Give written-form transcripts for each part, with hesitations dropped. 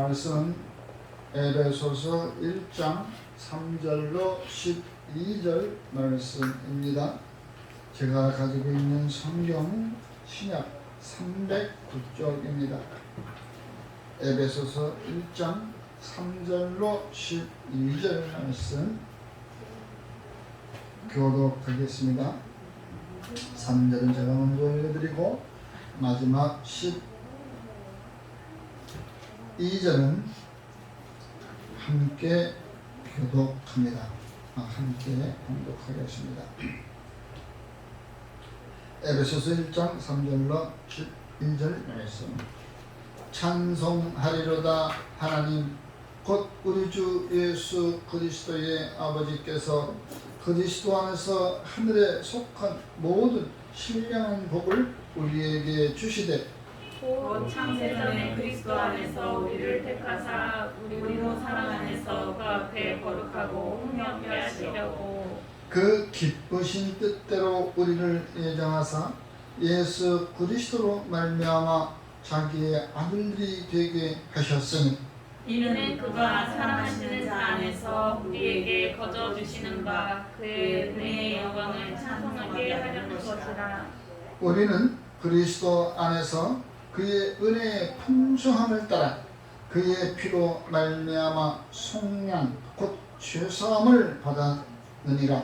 말씀 에베소서 1장 3절로 12절 말씀입니다. 제가 가지고 있는 성경 신약 309쪽입니다. 에베소서 1장 3절로 12절 말씀 교독하겠습니다. 3절은 제가 먼저 읽어드리고 마지막 12절은 함께 교독합니다. 함께 교독하겠습니다. 에베소서 1장 3절로 11절 말씀. 찬송하리로다 하나님 곧 우리 주 예수 그리스도의 아버지께서 그리스도 안에서 하늘에 속한 모든 신령한 복을 우리에게 주시되 곧 창세전에 그리스도 안에서 우리를 택하사 우리로 사랑 안에서 그 앞에 거룩하고 흥명케 하시려고 그 기쁘신 뜻대로 우리를 예정하사 예수 그리스도로 말미암아 자기의 아들들이 되게 하셨으니 이는 그가 사랑하시는 자 안에서 우리에게 거저 주시는 바 그의 은혜의 영광을 찬송하게 하려는 것이라. 우리는 그리스도 안에서 그의 은혜의 풍성함을 따라 그의 피로 말미암아 속량 곧 죄사함을 받았느니라.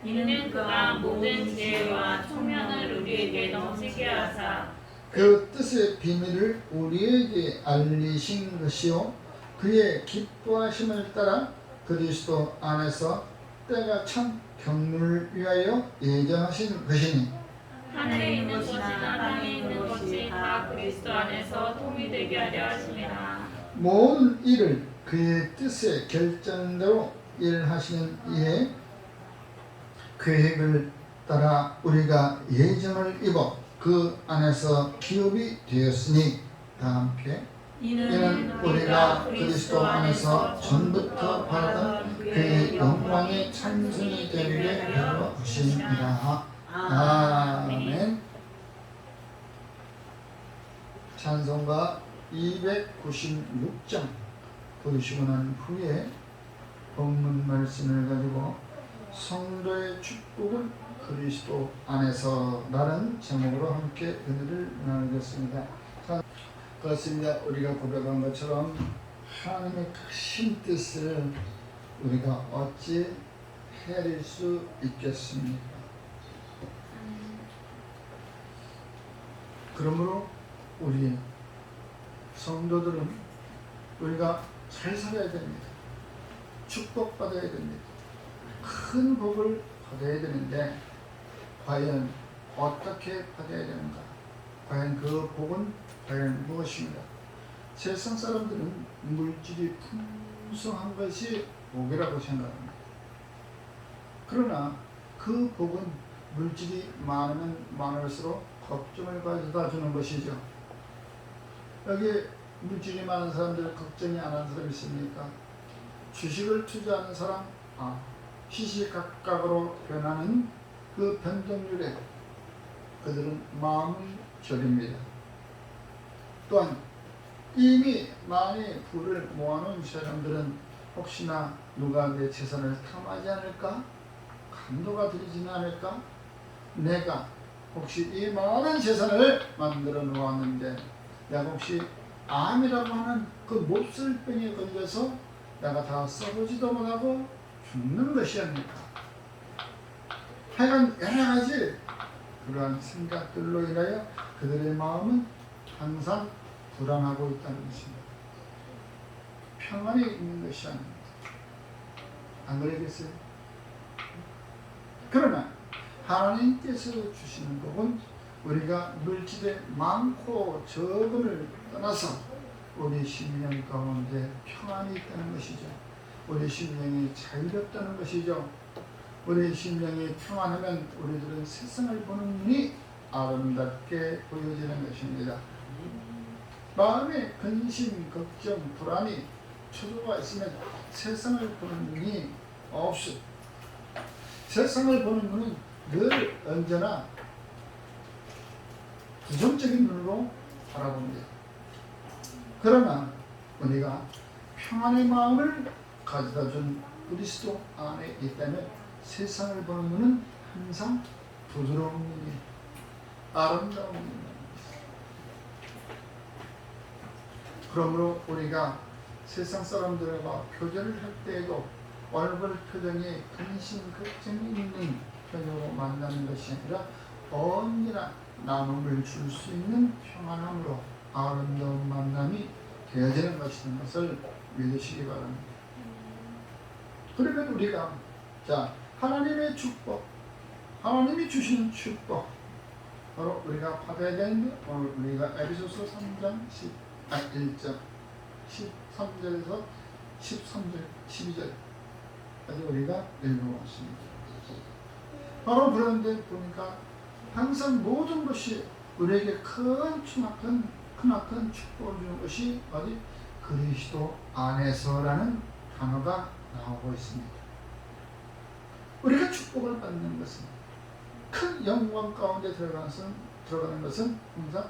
이는 그가 모든 지혜와 총명을 우리에게 넘치게 하사 그 뜻의 비밀을 우리에게 알리신 것이요 그의 기뻐하심을 따라 그리스도 안에서 때가 참 경륜을 위하여 예정하신 것이니 하늘에 있는 것이나 땅에 있는 것이 다 그리스도 안에서 통일되게 하려 하심이라. 모든 일을 그의 뜻의 결정대로 일하시는 이에 계획을 따라 우리가 예정을 입어 그 안에서 기업이 되었으니 다 함께 이는 우리가 그리스도 안에서 전부터 받은 그의 영광의 찬송이 되기를 배워주십니다. 아멘. 찬송가 296장 부르시고 난 후에 본문 말씀을 가지고 성도의 축복은 그리스도 안에서 라는 제목으로 함께 은혜를 나누겠습니다. 그렇습니다. 우리가 고백한 것처럼 하나님의 크신 뜻을 우리가 어찌 헤아릴 수 있겠습니까? 그러므로 우리 성도들은 우리가 잘 살아야 됩니다. 축복받아야 됩니다. 큰 복을 받아야 되는데 과연 어떻게 받아야 되는가? 과연 그 복은 과연 무엇인가? 세상 사람들은 물질이 풍성한 것이 복이라고 생각합니다. 그러나 그 복은 물질이 많으면 많을수록 걱정을 가져다 주는 것이죠. 여기 물질이 많은 사람들 걱정이 안 하는 사람 있습니까? 주식을 투자하는 사람, 시시각각으로 변하는 그 변동률에 그들은 마음을 졸입니다. 또한 이미 많이 부를 모아놓은 사람들은 혹시나 누가 내 재산을 탐하지 않을까? 감도가 들이지는 않을까? 내가 혹시 이 많은 재산을 만들어 놓았는데 내가 혹시 암이라고 하는 그 몹쓸 병에 걸려서 내가 다 써보지도 못하고 죽는 것이 아닙니까? 하여간 여러 가지 그러한 생각들로 인하여 그들의 마음은 항상 불안하고 있다는 것입니다. 평안이 있는 것이 아닙니다. 안 그러겠어요? 그러나 하나님께서 주시는 복은 우리가 물질의 많고 적음을 떠나서 우리 심령 가운데 평안이 있다는 것이죠. 우리 심령이 자유롭다는 것이죠. 우리 심령이 평안하면 우리들은 세상을 보는 눈이 아름답게 보여지는 것입니다. 마음에 근심, 걱정, 불안이 초조가 있으면 세상을 보는 눈이 없어. 세상을 보는 눈은 늘 언제나 부정적인 눈으로 바라봅니다. 그러나 우리가 평안의 마음을 가져다준 그리스도 안에 있다면 세상을 보는 눈은 항상 부드러운 눈이, 아름다운 눈입니다. 그러므로 우리가 세상 사람들과 교제를 할 때에도 얼굴 표정에 근심 걱정이 있는 표정으로 만나는 것이 아니라 언제나 나눔을 줄 수 있는 평안함으로 아름다운 만남이 되어지는 것이라는 것을 믿으시기 바랍니다. 그러면 우리가 하나님의 축복, 하나님이 주시는 축복, 바로 우리가 받아야 되는 게 오늘 우리가 에베소서 3장 1장 13절에서 13절 12절까지 우리가 읽어왔습니다. 바로 그런데 보니까 항상 모든 것이 우리에게 크나큰 축복을 주는 것이 어디? 그리스도 안에서라는 단어가 나오고 있습니다. 우리가 축복을 받는 것은, 큰 영광 가운데 들어가는 것은 항상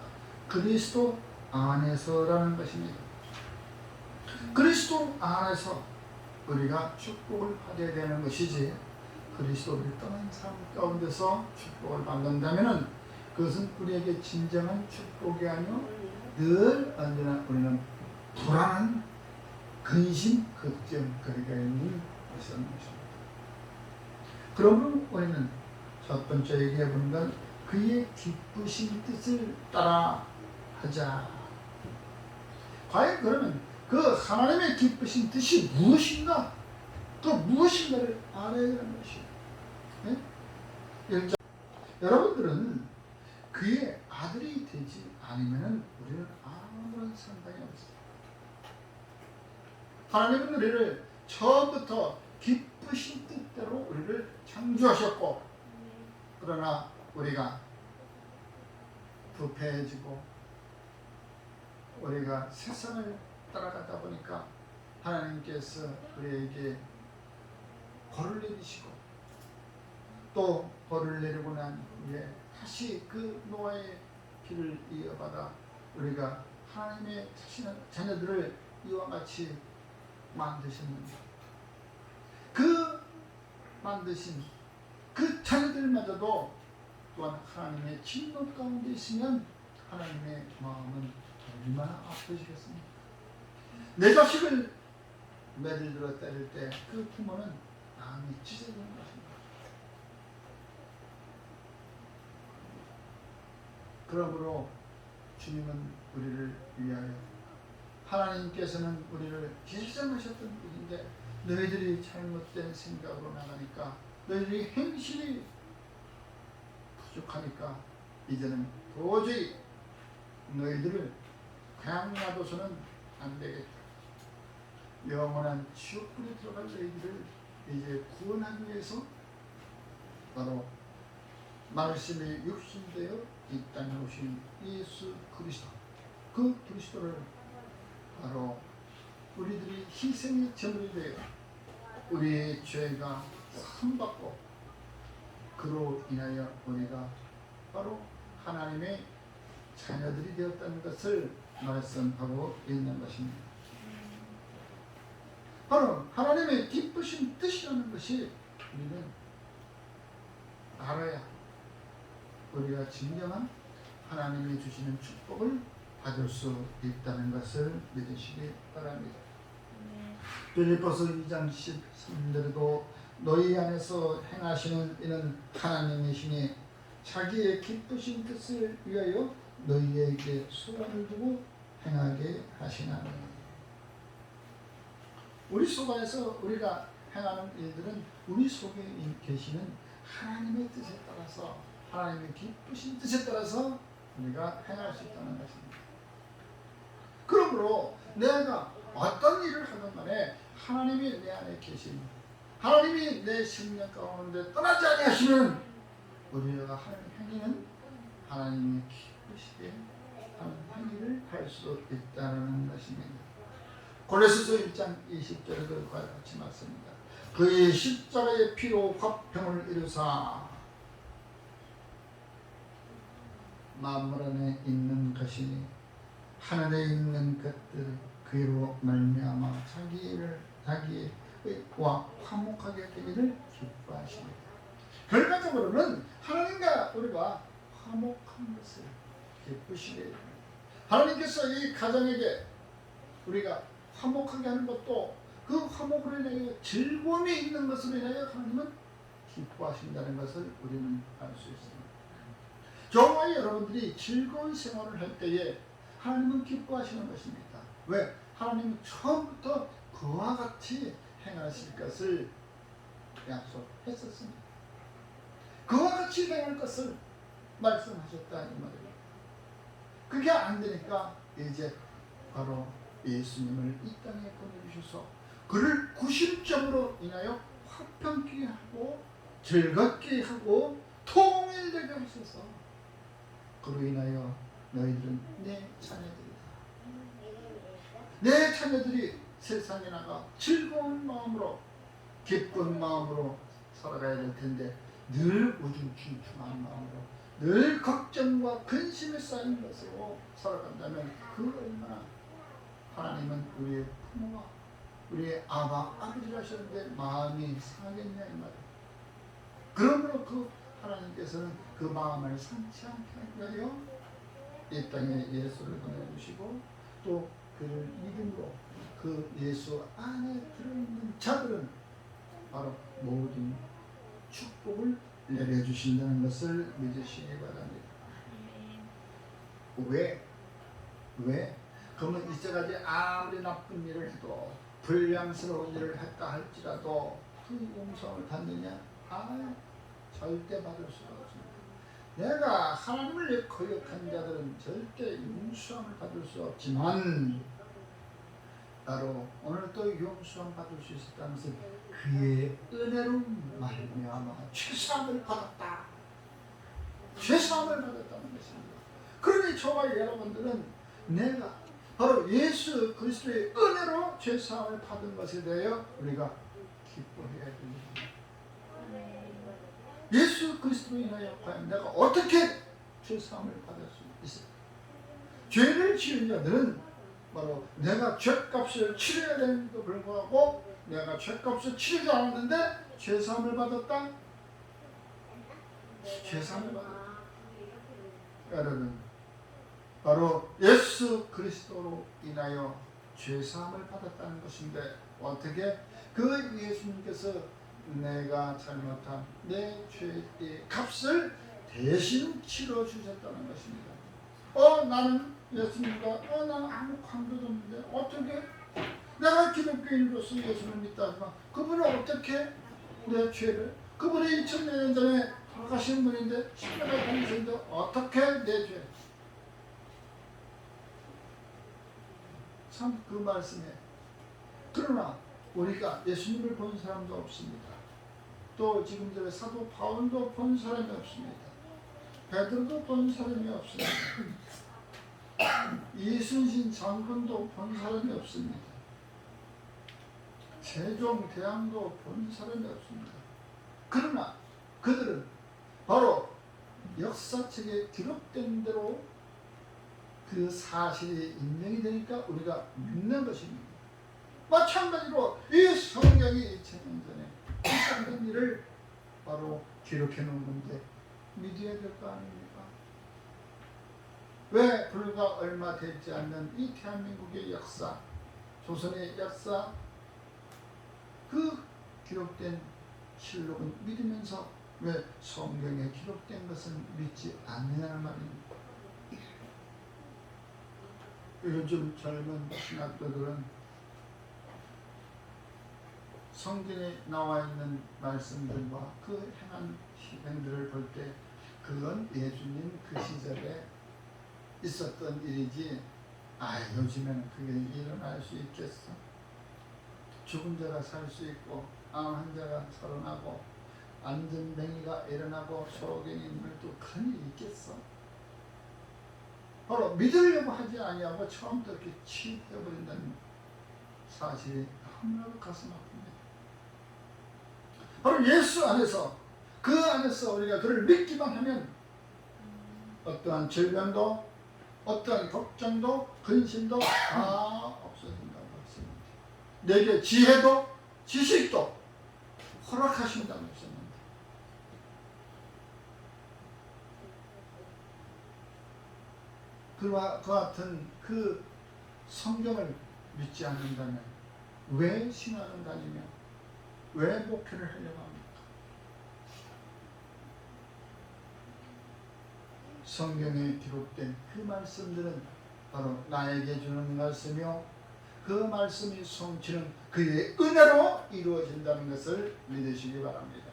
그리스도 안에서라는 것입니다. 그리스도 안에서 우리가 축복을 받아야 되는 것이지, 그리스도를 떠난 삶 가운데서 축복을 받는다면 그것은 우리에게 진정한 축복이 아니요 늘 언제나 우리는 불안한 근심, 걱정거리가 있는 것입니다. 그러므로 우리는 첫 번째 얘기해 보는 건 그의 기쁘신 뜻을 따라 하자. 과연 그러면 그 하나님의 기쁘신 뜻이 무엇인가? 그 무엇인가를 알아야 되는 것이에요. 네? 여러분들은 그의 아들이 되지 않으면 우리는 아무런 상관이 없어요. 하나님은 우리를 처음부터 기쁘신 뜻대로 우리를 창조하셨고, 그러나 우리가 부패해지고 우리가 세상을 따라가다 보니까 하나님께서 우리에게 벌을 내리시고, 또 벌을 내리고 난 후에 다시 그 노아의 길을 이어받아 우리가 하나님의 자녀들을 이와 같이 만드셨는데, 그 만드신 그 자녀들마저도 또한 하나님의 진노 가운데 있으면 하나님의 마음은 얼마나 아프시겠습니까? 내 자식을 매를 들어 때릴 때 그 부모는 마음이 찢어지는 것입니다. 그러므로 주님은 우리를 위하여, 하나님께서는 우리를 예정하셨던 분인데 너희들이 잘못된 생각으로 나가니까, 너희들이 행실이 부족하니까 이제는 도저히 너희들을 그냥 놔둬서는 안 되겠다. 영원한 지옥불에 들어갈 너희들을 이제 구원하기 위해서 바로 말씀이 육신되어 이 땅에 오신 예수 그리스도, 그 그리스도를 바로 우리들이 희생의 제물이 되어 우리의 죄가 사함받고, 그로 인하여 우리가 바로 하나님의 자녀들이 되었다는 것을 말씀하고 있는 것입니다. 바로 하나님의 기쁘신 뜻이라는 것이 우리는 알아야 우리가 진정한 하나님이 주시는 축복을 받을 수 있다는 것을 믿으시기 바랍니다. 빌립보서 2장 13절에도 너희 안에서 행하시는 이는 하나님이시니 자기의 기쁘신 뜻을 위하여 너희에게 소원을 두고 행하게 하시나니. 우리 속 안에서 우리가 행하는 일들은 우리 속에 계시는 하나님의 뜻에 따라서, 하나님의 기쁘신 뜻에 따라서 우리가 행할 수 있다는 것입니다. 그러므로 내가 어떤 일을 하든 간에 하나님이 내 안에 계신, 하나님이 내 생명 가운데 떠나지 아니하시는 우리가 하는 행위는 하나님이 기쁘시게 하는 행위를 할 수 있다는 것입니다. 골로새서 1장 20절에도 같이 말씀입니다. 그의 십자가의 피로 화평을 이루사 만물 안에 있는 것이니 하늘에 있는 것들 그로 말미암아 자기와 화목하게 되기를 기뻐하십니다. 결과적으로는 하나님과 우리가 화목한 것을 기쁘시게 됩니다. 하나님께서 이 가정에게 우리가 화목하게 하는 것도 그 화목으로 인하여 즐거움이 있는 것으로 인하여 하나님은 기뻐하신다는 것을 우리는 알 수 있습니다. 저와 여러분들이 즐거운 생활을 할 때에 하나님은 기뻐하시는 것입니다. 왜? 하나님은 처음부터 그와 같이 행하실 것을 약속했었습니다. 그와 같이 행할 것을 말씀하셨다 이 말입니다. 그게 안 되니까 이제 바로 예수님을 이 땅에 보내주셔서 그를 구실점으로 인하여 화평케 하고 즐겁게 하고 통일되게 하셔서 그로 인하여 너희들은 내 자녀들이다. 내 자녀들이 세상에 나가 즐거운 마음으로 기쁜 마음으로 살아가야 될 텐데 늘 우중충충한 마음으로 늘 걱정과 근심에 쌓인 것으로 살아간다면 그 얼마나 하나님은 우리의 부모가 우리의 아버지를 하셨는데 마음이 상하겠냐 이 말이에요. 그러므로 그 하나님께서는 그 마음을 상치 않게 하기 위하여 이 땅에 예수를 보내주시고 또 그를 믿음으로 그 예수 안에 들어있는 자들은 바로 모든 축복을 내려주신다는 것을 믿으시기 바랍니다. 왜? 그러면 이제까지 아무리 나쁜 일을 해도 불량스러운 일을 했다 할지라도 그 용서를 받느냐? 절대 받을 수가 없습니다. 내가 하나님을 거역한 자들은 절대 용서함을 받을 수 없지만 바로 오늘 또 용서함 받을 수 있었다는 것은 그의 은혜로 말미암아 죄사함을 받았다. 죄사함을 받았다는 것입니다. 그러니 저와 여러분들은 내가 바로 예수 그리스도의 은혜로 죄사함을 받은 것에 대하여 우리가 기뻐해야 됩니다. 예수 그리스도로 인하여 과연 내가 어떻게 죄사함을 받을 수 있을까? 죄를 지은 자들은 바로 내가 죄값을 치러야 되는데도 불구하고 내가 죄값을 치르지 않았는데 죄사함을 받았다? 죄사함을 받았다. 여러분 바로 예수 그리스도로 인하여 죄사함을 받았다는 것인데 어떻게? 그 예수님께서 내가 잘못한 내 죄의 값을 대신 치러주셨다는 것입니다. 나는 예수님과 나는 아무 관계도 없는데 어떻게 내가 기독교인으로서 예수를 믿다 하지만 그분은 어떻게 내 죄를 그분이 2000년 전에 돌아가신 분인데 십자가에 달리셨는데 어떻게 내 죄 참 그 말씀에 그러나 우리가 예수님을 본 사람도 없습니다. 또 지금 전에 사도 바울도 본 사람이 없습니다. 베드로도 본 사람이 없습니다. 이순신 장군도 본 사람이 없습니다. 세종대왕도 본 사람이 없습니다. 그러나 그들은 바로 역사책에 기록된 대로 그 사실이 인정이 되니까 우리가 믿는 것입니다. 마찬가지로 이 성경이 2000년 전에 있었던 일을 바로 기록해 놓은 건데 믿어야 될 거 아닙니까? 왜 불과 얼마 되지 않는 이 대한민국의 역사, 조선의 역사, 그 기록된 실록은 믿으면서 왜 성경에 기록된 것은 믿지 않느냐는 말입니다. 요즘 젊은 신학도들은 성경에 나와 있는 말씀들과 그 행한 행들을 볼 때 그건 예수님 그 시절에 있었던 일이지 요즘에는 그게 일어날 수 있겠어? 죽은 자가 살 수 있고 암 환자가 살아나고 안전뱅이가 일어나고 소경이 물도 그런 일이 있겠어? 바로 믿으려고 하지 아니하고 처음부터 이렇게 취해버린다는 사실이 너무나도 가슴 아픕니다. 바로 예수 안에서 그 안에서 우리가 그를 믿기만 하면 어떠한 질병도 어떤 걱정도 근심도 다 없어진다고 했습니다. 내게 지혜도 지식도 허락하신다고 했습니다. 그와 같은 그 성경을 믿지 않는다면 왜 신앙을 다니며 왜 목회를 하려고 합니까? 성경에 기록된 그 말씀들은 바로 나에게 주는 말씀이요 그 말씀이 성취는 그의 은혜로 이루어진다는 것을 믿으시기 바랍니다.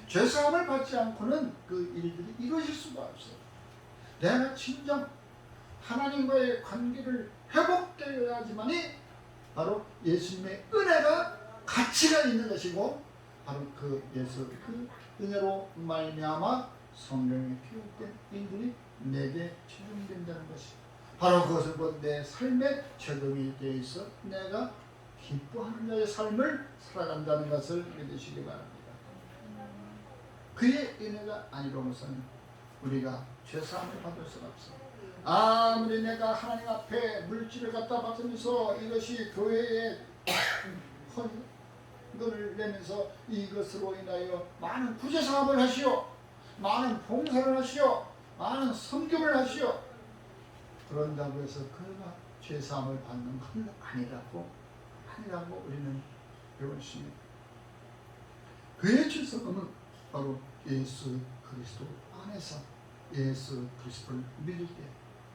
죄사함을 받지 않고는 그 일들이 이루어질 수가 없어요. 내가 진정 하나님과의 관계를 회복되어야지만이 바로 예수님의 은혜가 가치가 있는 것이고 바로 그 예수 그 은혜로 말미암아 성경에 기록된 일들이 내게 적용된다는 것이 바로 그것을 본 내 삶에 적용이 되어 있어 내가 기뻐하는 자의 삶을 살아간다는 것을 믿으시기 바랍니다. 그의 은혜가 아니로서는 우리가 죄사함을 받을 수가 없어. 아무리 내가 하나님 앞에 물질을 갖다 받으면서 이것이 교회에 헌금을 내면서 이것으로 인하여 많은 구제사업을 하시오, 많은 봉사를 하시오, 많은 섬김을 하시오. 그런다고 해서 그가 죄사함을 받는 건 아니라고 우리는 배웠습니다. 그의 죄사함은 바로 예수 그리스도 안에서 예수 그리스도를 믿을 때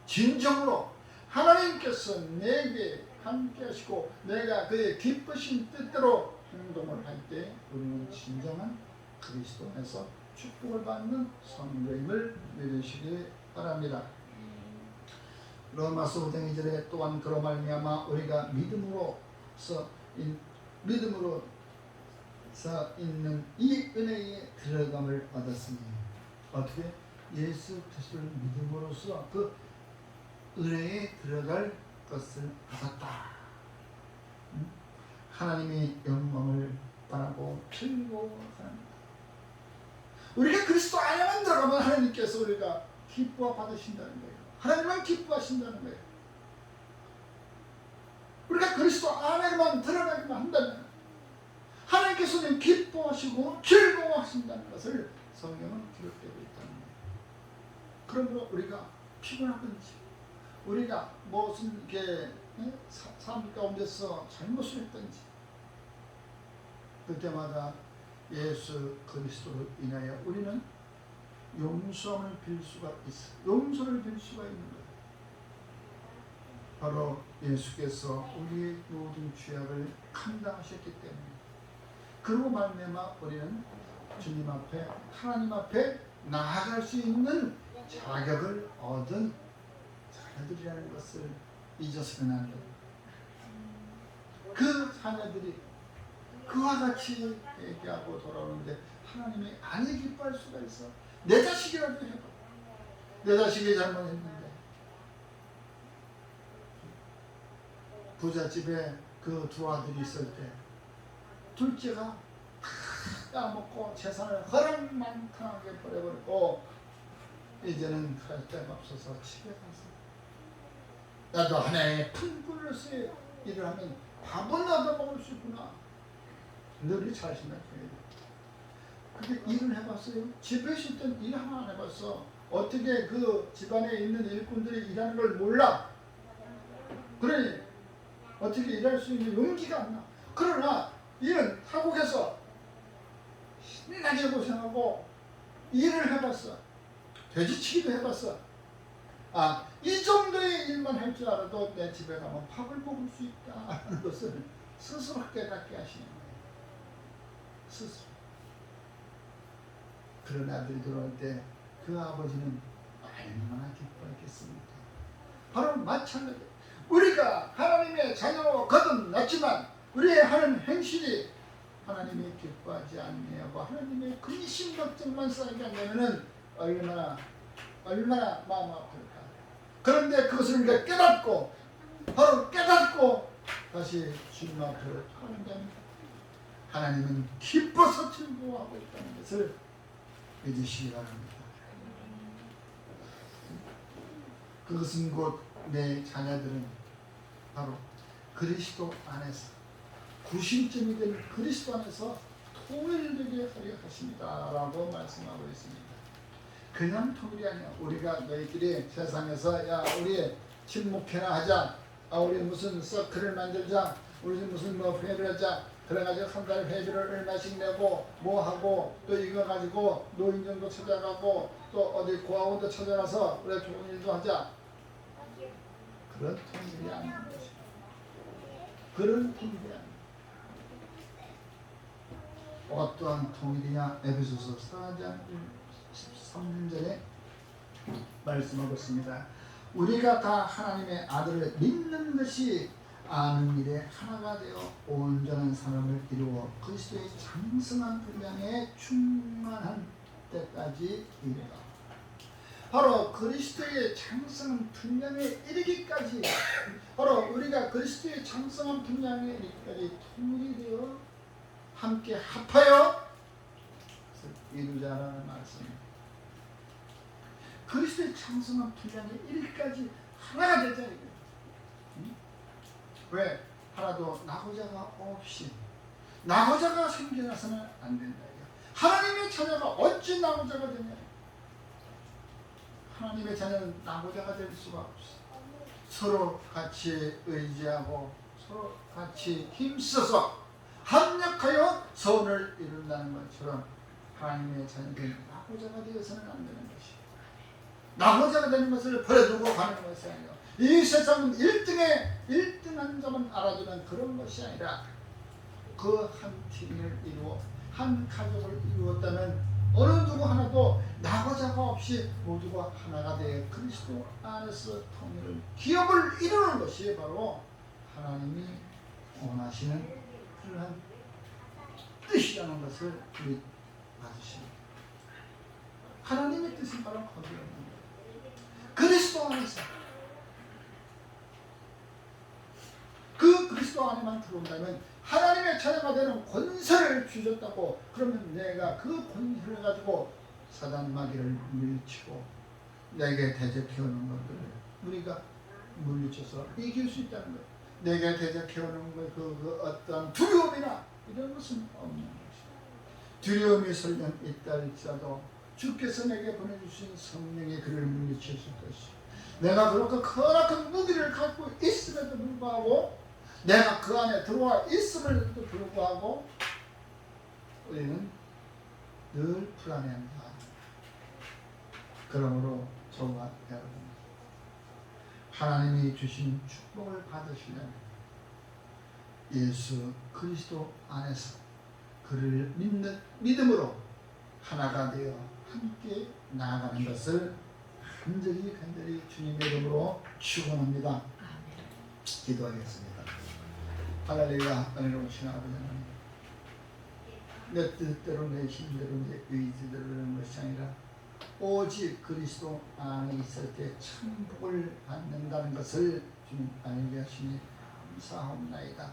진정으로 하나님께서 내게 함께 하시고 내가 그의 기쁘신 뜻대로 행동을 할 때 우리는 진정한 그리스도 안에서 축복을 받는 성도임을 믿으시기 바랍니다. 로마서 5장 2절에 또한 그로 말미암아 우리가 믿음으로서 있는 이 은혜에 들어감을 얻었으니 어떻게? 예수 그리스도를 믿음으로써 그 은혜에 들어갈 것을 받았다. 하나님의 영광을 바라고 즐거워합니다. 우리가 그리스도 안에만 들어가면 하나님께서 우리가 기뻐 받으신다는 거예요. 하나님만 기뻐하신다는 거예요. 우리가 그리스도 안에만 들어가기만 한다면 하나님께서는 기뻐하시고 즐거워하신다는 것을 성경은 기록되고 있다는 거예요. 그러므로 우리가 피곤하든지 우리가 무슨 게 삶 가운데서 잘못을 했든지 그때마다 예수 그리스도로 인하여 우리는 용서를 빌 수가 있어. 용서를 빌 수가 있는 거예요. 바로 예수께서 우리의 모든 죄악을 감당하셨기 때문에 그러고 말미암아 우리는 주님 앞에 하나님 앞에 나아갈 수 있는 자격을 얻은 자녀들이라는 것을 잊어서는 안 돼요. 그 자녀들이 그와 같이 얘기하고 돌아오는데 하나님이 아니 기뻐할 수가 있어. 내 자식이라도 해봐. 내 자식이 잘못했는데 부잣집에 그 두 아들이 있을 때 둘째가 다 까먹고 재산을 허랑망탕하게 버려버리고 이제는 할 데가 없어서 집에 가서 나도 하나의 큰 그릇에 일을 하면 밥은 얻어 먹을 수 있구나. 늘 잘 생각해요. 근데 일을 해봤어요? 집에 있을 땐 일 하나 안 해봤어. 어떻게 그 집안에 있는 일꾼들이 일하는 걸 몰라. 그러니 어떻게 일할 수 있는 용기가 안 나. 그러나 일은 타국에서 신나게 고생하고 일을 해봤어. 돼지치기도 해봤어. 이 정도의 일만 할 줄 알아도 내 집에 가면 밥을 먹을 수 있다 하는 것을 스스로 깨닫게 하시는 거예요. 스스로. 그런 아들이 들어올 때 그 아버지는 얼마나 기뻐했겠습니까? 바로 마찬가지. 우리가 하나님의 자녀로 거듭났지만 우리의 하는 행실이 하나님이 기뻐하지 않냐고 하나님의 근심 걱정만 쌓이게 한다면 얼마나 마음 아플까. 그런데 그것을 우리가 깨닫고 바로 깨닫고 다시 주님 앞으로 돌아온다면 하나님은 기뻐서 즐거워하고 있다는 것을 믿으시기 바랍니다. 그것은 곧 내 자녀들은 바로 그리스도 안에서 구심점이 된 그리스도 안에서 통일되게 하려 하십니다 라고 말씀하고 있습니다. 그냥 통일이 아니야. 우리가 너희들이 세상에서 야 우리 친목회나 하자, 우리 무슨 서클을 만들자, 우리 무슨 뭐 회를 하자, 그래가지고 한 달 회비를 얼마씩 내고 뭐 하고 또 이거 가지고 노인정도 찾아가고 또 어디 고아원도 찾아가서 그래 좋은 일도 하자. 그런 통일이 아닌 것이다. 그런 통일이 아니다. 어떠한 통일이냐? 에베소서 4장 13절에 말씀하고 있습니다. 우리가 다 하나님의 아들을 믿는 것이 아는 일에 하나가 되어 온전한 사람을 이루어 그리스도의 장성한 분량에 충만한 때까지 이르다. 바로 그리스도의 장성한 분량에 이르기까지, 바로 우리가 그리스도의 장성한 분량에 이르기까지 통일이 되어 함께 합하여 이루자라는 말씀입니다. 그리스도의 장성한 분량에 이르기까지 하나가 되자 이거예요. 왜? 하나도 나고자가 없이 나고자가 생겨나서는 안 된다. 하나님의 자녀가 어찌 나고자가 되냐? 하나님의 자녀는 나고자가 될 수가 없어. 서로 같이 의지하고 서로 같이 힘써서 합력하여 선을 이룬다는 것처럼 하나님의 자녀들은 나고자가 되어서는 안 되는 것이, 나고자가 되는 것을 버려두고 가는 것이 아니라 이 세상은 1등한 자만 알아주는 그런 것이 아니라 그 한 팀을 이루어 한 가족을 이루었다면 어느 누구 하나도 나고자가 없이 모두가 하나가 되어 그리스도 안에서 통일을 기업을 이루는 것이 바로 하나님이 원하시는 그러한 뜻이라는 것을 우리 받으십니다. 하나님의 뜻은 바로 거기에 있는 거예요. 그리스도 안에서 그 그리스도 안에만 들어온다면 하나님의 자녀가 되는 권세를 주셨다고, 그러면 내가 그 권세를 가지고 사단 마귀를 물리치고 내게 대적해오는 것들을 우리가 물리쳐서 이길 수 있다는 거예요. 내게 대적해오는 그 어떤 두려움이나 이런 것은 없는 것이다. 두려움이 설령 있다 할지라도 주께서 내게 보내주신 성령이 그를 물리치실 것이다. 내가 그렇게 커다란 무기를 갖고 있음에도 불구하고, 내가 그 안에 들어와 있음에도 불구하고 우리는 늘 불안해한다. 그러므로 저와 여러분, 하나님이 주신 축복을 받으시려면 예수 그리스도 안에서 그를 믿는 믿음으로 하나가 되어 함께 나아가는 것을 간절히 주님의 이름으로 축원합니다. 기도하겠습니다. 할렐루야. 은혜로우신 아버지 하나님, 내 뜻대로 내 힘대로 내 의지대로 하는 것이 아니라 오직 그리스도 안에 있을 때 참 복을 받는다는 것을 주님 알게 하시니 감사합니다.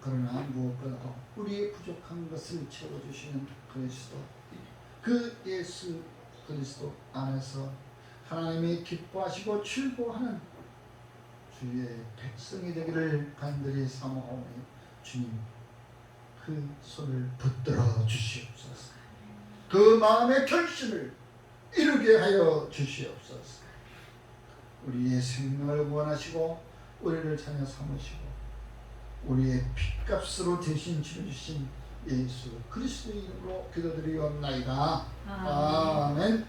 그러나 무엇보다도 우리의 부족한 것을 채워주시는 그리스도, 그 예수 그리스도 안에서 하나님이 기뻐하시고 즐거워하는 주의 백성이 되기를 간절히 사모하오니 주님 그 손을 붙들어 주시옵소서. 그 마음의 결심을 이루게 하여 주시옵소서. 우리의 생명을 구원하시고 우리를 자녀 삼으시고 우리의 핏값으로 대신 치러주신 예수 그리스도의 이름으로 기도드리옵나이다. 아멘.